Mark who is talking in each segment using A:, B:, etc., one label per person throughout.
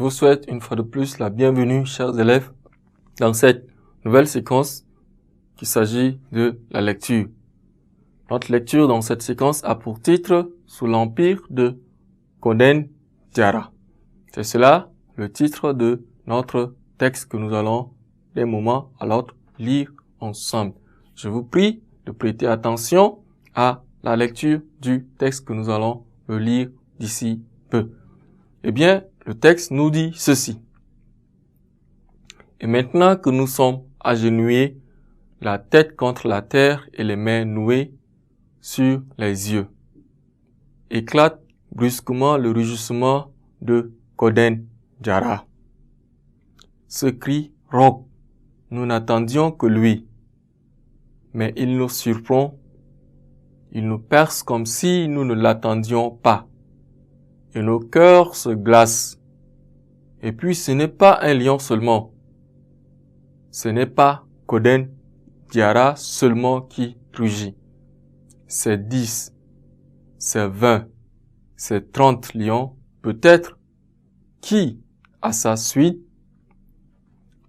A: vous souhaite une fois de plus la bienvenue, chers élèves, dans cette nouvelle séquence qui s'agit de la lecture. Notre lecture dans cette séquence a pour titre « Sous l'empire de Koden-Diara ». C'est cela le titre de notre texte que nous allons d'un moment à l'autre lire ensemble. Je vous prie de prêter attention à la lecture du texte que nous allons le lire d'ici peu. Eh bien, le texte nous dit ceci. Et maintenant que nous sommes agenouillés, la tête contre la terre et les mains nouées sur les yeux, éclate brusquement le rugissement de Koden-Diara. Ce cri rauque, nous n'attendions que lui, mais il nous surprend, il nous perce comme si nous ne l'attendions pas, et nos cœurs se glacent. Et puis ce n'est pas un lion seulement, ce n'est pas Koden-Diara seulement qui rugit, c'est 10, c'est 20, c'est 30 lions, peut-être, qui, à sa suite,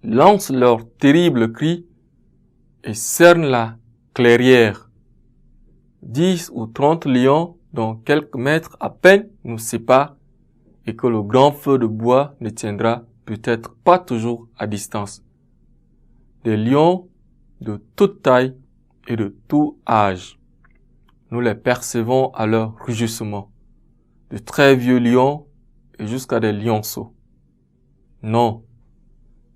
A: lancent leur terrible cri et cernent la clairière. 10 ou 30 lions dont quelques mètres à peine nous séparent et que le grand feu de bois ne tiendra peut-être pas toujours à distance. Des lions de toute taille et de tout âge. Nous les percevons à leur rugissement. De très vieux lions et jusqu'à des lionceaux. Non,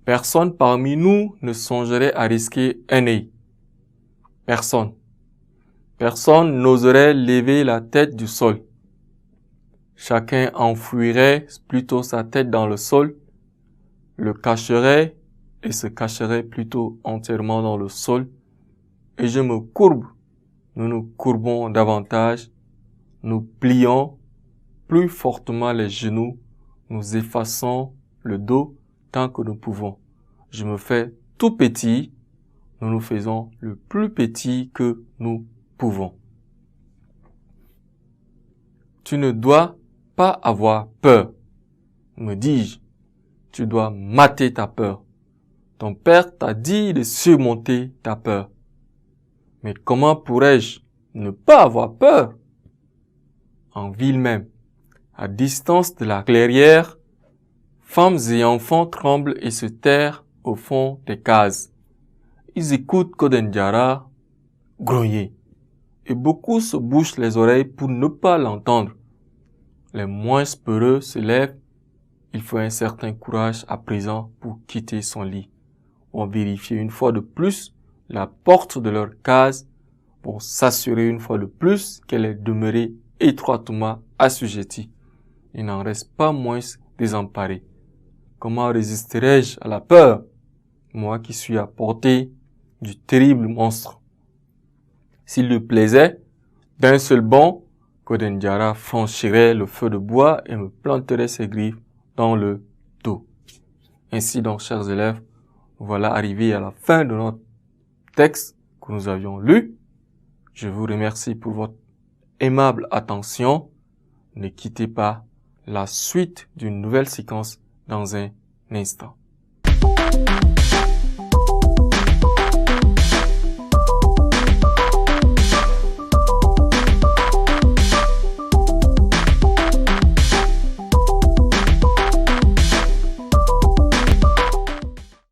A: personne parmi nous ne songerait à risquer un œil. Personne. Personne n'oserait lever la tête du sol. Chacun enfouirait plutôt sa tête dans le sol, le cacherait et se cacherait plutôt entièrement dans le sol. Et je me courbe. Nous nous courbons davantage. Nous plions plus fortement les genoux. Nous effaçons le dos tant que nous pouvons. Je me fais tout petit. Nous nous faisons le plus petit que nous pouvons. Tu ne dois pas avoir peur, me dis-je. Tu dois mater ta peur. Ton père t'a dit de surmonter ta peur. Mais comment pourrais-je ne pas avoir peur? En ville même, à distance de la clairière, femmes et enfants tremblent et se terrent au fond des cases. Ils écoutent Koden-Diara grogner. Et beaucoup se bouchent les oreilles pour ne pas l'entendre. Les moins peureux se lèvent. Il faut un certain courage à présent pour quitter son lit. On vérifie une fois de plus la porte de leur case pour s'assurer une fois de plus qu'elle est demeurée étroitement assujettie. Il n'en reste pas moins désemparé. Comment résisterai-je à la peur, moi qui suis à portée du terrible monstre? S'il lui plaisait, d'un seul bond, Koden-Diara franchirait le feu de bois et me planterait ses griffes dans le dos. Ainsi donc, chers élèves, voilà arrivé à la fin de notre texte que nous avions lu. Je vous remercie pour votre aimable attention. Ne quittez pas la suite d'une nouvelle séquence dans un instant.